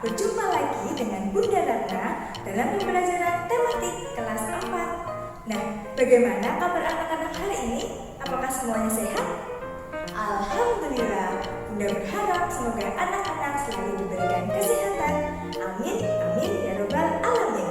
berjumpa lagi dengan Bunda Ratna dalam pembelajaran tematik kelas 4. Nah, bagaimana kabar anak-anak hari ini? Apakah semuanya sehat? Alhamdulillah, Bunda berharap semoga anak-anak selalu diberikan kesehatan. Amin, amin ya robbal alamin.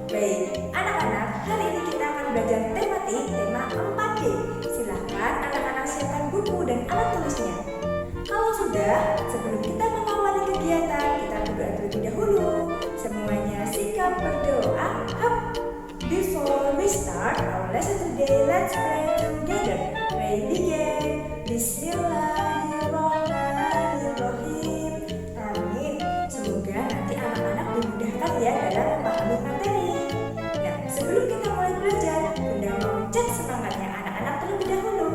Baik, anak-anak, hari ini kita akan belajar tematik tema 4D. Silahkan anak-anak siapkan buku dan alat tulisnya. Kalau sudah, sebelum kita mengawali kegiatan, kita berdoa terlebih dahulu. Semuanya sikap berdoa. Before we start our lesson today, let's pray together. Pray begin. Bismillahirrahmanirrahim. Amin. Semoga nanti anak-anak dimudahkan ya dalam memahami materi. Nah, sebelum kita mulai belajar, Bunda mau cek semangatnya anak-anak terlebih dahulu.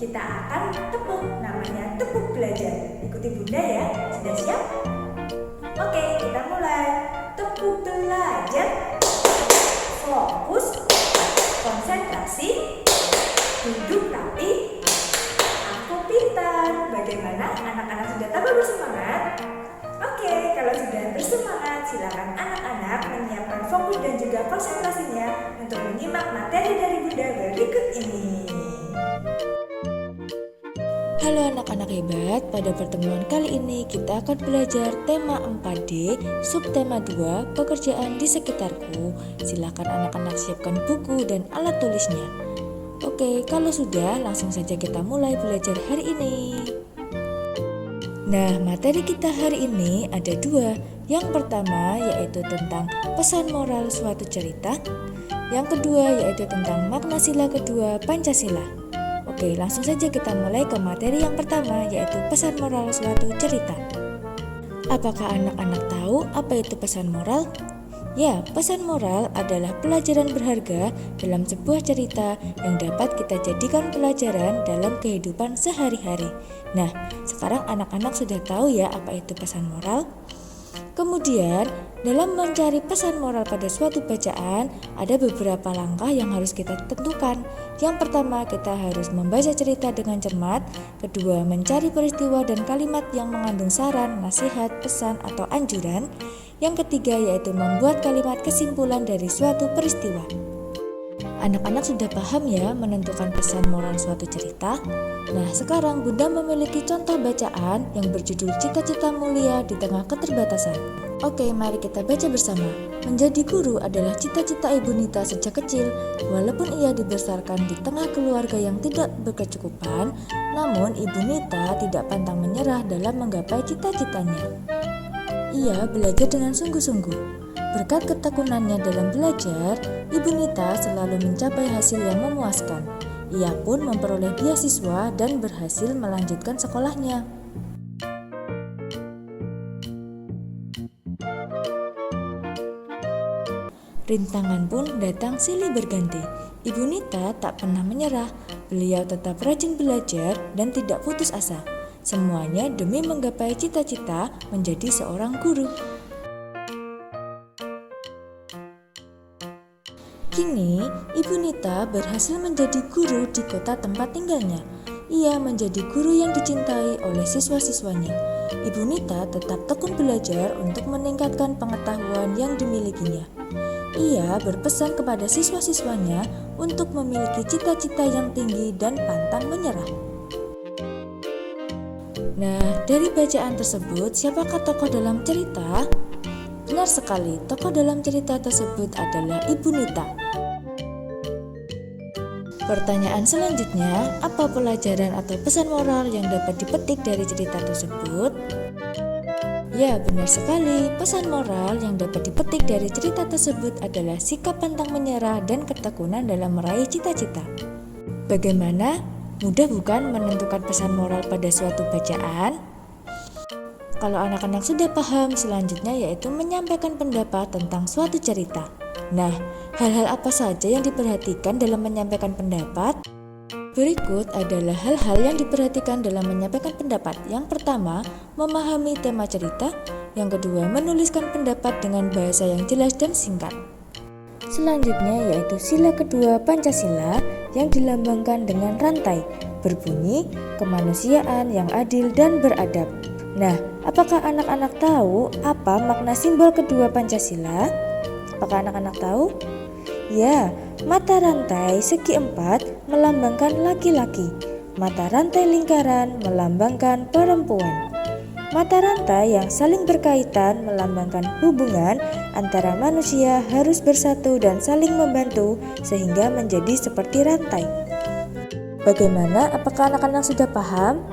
Kita akan tepuk, namanya tepuk belajar. Ikuti Bunda ya. Sudah siap? Oke, kita mulai. Tepuk belajar. Fokus, konsentrasi, duduk rapi. Aku pintar. Bagaimana? Anak-anak sudah tambah bersemangat? Oke, kalau sudah bersemangat, silakan anak-anak menyiapkan fokus dan juga konsentrasinya untuk menyimak materi dari Bunda berikut ini. Halo anak-anak hebat, pada pertemuan kali ini kita akan belajar tema 4D, subtema 2, pekerjaan di sekitarku. Silakan anak-anak siapkan buku dan alat tulisnya. Oke, kalau sudah, langsung saja kita mulai belajar hari ini. Nah, materi kita hari ini ada dua. Yang pertama yaitu tentang pesan moral suatu cerita. Yang kedua yaitu tentang makna sila kedua Pancasila. Oke, langsung saja kita mulai ke materi yang pertama, yaitu pesan moral suatu cerita. Apakah anak-anak tahu apa itu pesan moral? Ya, pesan moral adalah pelajaran berharga dalam sebuah cerita yang dapat kita jadikan pelajaran dalam kehidupan sehari-hari. Nah, sekarang anak-anak sudah tahu ya apa itu pesan moral? Kemudian, dalam mencari pesan moral pada suatu bacaan, ada beberapa langkah yang harus kita tentukan. Yang pertama, kita harus membaca cerita dengan cermat. Kedua, mencari peristiwa dan kalimat yang mengandung saran, nasihat, pesan, atau anjuran. Yang ketiga, yaitu membuat kalimat kesimpulan dari suatu peristiwa. Anak-anak sudah paham ya menentukan pesan moral suatu cerita? Nah, sekarang Bunda memiliki contoh bacaan yang berjudul Cita-cita Mulia di Tengah Keterbatasan. Oke, mari kita baca bersama. Menjadi guru adalah cita-cita Ibu Nita sejak kecil. Walaupun ia dibesarkan di tengah keluarga yang tidak berkecukupan, namun Ibu Nita tidak pantang menyerah dalam menggapai cita-citanya. Ia belajar dengan sungguh-sungguh. Berkat ketekunannya dalam belajar, Ibu Nita selalu mencapai hasil yang memuaskan. Ia pun memperoleh beasiswa dan berhasil melanjutkan sekolahnya. Rintangan pun datang silih berganti. Ibu Nita tak pernah menyerah. Beliau tetap rajin belajar dan tidak putus asa. Semuanya demi menggapai cita-cita menjadi seorang guru. Kini, Ibu Nita berhasil menjadi guru di kota tempat tinggalnya. Ia menjadi guru yang dicintai oleh siswa-siswanya. Ibu Nita tetap tekun belajar untuk meningkatkan pengetahuan yang dimilikinya. Ia berpesan kepada siswa-siswanya untuk memiliki cita-cita yang tinggi dan pantang menyerah. Nah, dari bacaan tersebut, siapakah tokoh dalam cerita? Benar sekali, tokoh dalam cerita tersebut adalah Ibu Nita. Pertanyaan selanjutnya, apa pelajaran atau pesan moral yang dapat dipetik dari cerita tersebut? Ya, benar sekali. Pesan moral yang dapat dipetik dari cerita tersebut adalah sikap pantang menyerah dan ketekunan dalam meraih cita-cita. Bagaimana? Mudah bukan menentukan pesan moral pada suatu bacaan? Kalau anak-anak sudah paham, selanjutnya yaitu menyampaikan pendapat tentang suatu cerita. Nah, hal-hal apa saja yang diperhatikan dalam menyampaikan pendapat? Berikut adalah hal-hal yang diperhatikan dalam menyampaikan pendapat. Yang pertama, memahami tema cerita. Yang kedua, menuliskan pendapat dengan bahasa yang jelas dan singkat. Selanjutnya yaitu sila kedua Pancasila yang dilambangkan dengan rantai, berbunyi kemanusiaan yang adil dan beradab. Nah, Apakah anak-anak tahu apa makna simbol kedua Pancasila? Apakah anak-anak tahu? Ya, mata rantai segi empat melambangkan laki-laki, mata rantai lingkaran melambangkan perempuan. Mata rantai yang saling berkaitan melambangkan hubungan antara manusia harus bersatu dan saling membantu sehingga menjadi seperti rantai. Bagaimana? Apakah anak-anak sudah paham?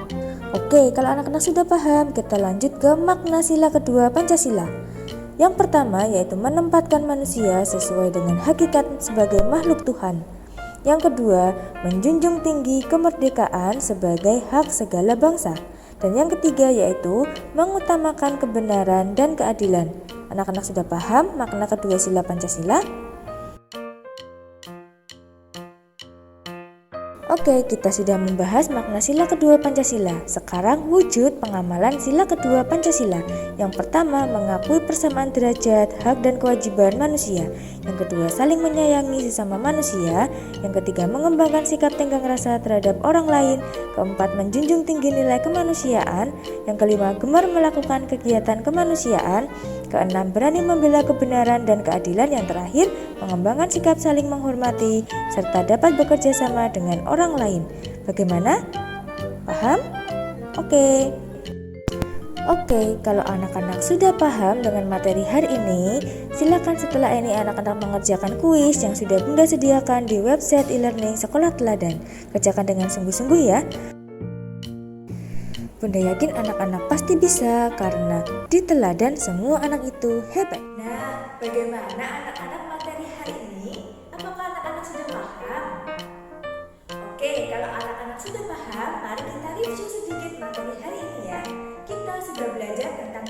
Oke, kalau anak-anak sudah paham, kita lanjut ke makna sila kedua Pancasila. Yang pertama yaitu menempatkan manusia sesuai dengan hakikat sebagai makhluk Tuhan. Yang kedua, menjunjung tinggi kemerdekaan sebagai hak segala bangsa. Dan yang ketiga yaitu mengutamakan kebenaran dan keadilan. Anak-anak sudah paham makna kedua sila Pancasila? Oke, kita sudah membahas makna sila kedua Pancasila. Sekarang wujud pengamalan sila kedua Pancasila. Yang pertama, mengakui persamaan derajat, hak dan kewajiban manusia. Yang kedua, saling menyayangi sesama manusia. Yang ketiga, mengembangkan sikap tenggang rasa terhadap orang lain. Keempat, menjunjung tinggi nilai kemanusiaan. Yang kelima, gemar melakukan kegiatan kemanusiaan. Keenam, berani membela kebenaran dan keadilan. Yang terakhir, mengembangkan sikap saling menghormati serta dapat bekerja sama dengan orang lain. Bagaimana? Paham? Oke, kalau anak-anak sudah paham dengan materi hari ini, silakan setelah ini anak-anak mengerjakan kuis yang sudah Bunda sediakan di website e-learning Sekolah Teladan. Kerjakan dengan sungguh-sungguh ya. Bunda yakin anak-anak pasti bisa karena di teladan semua anak itu hebat. Nah, bagaimana anak-anak materi hari ini? Apakah anak-anak sudah paham? Oke, kalau anak-anak sudah paham, mari kita review sedikit materi hari ini ya. Kita sudah belajar tentang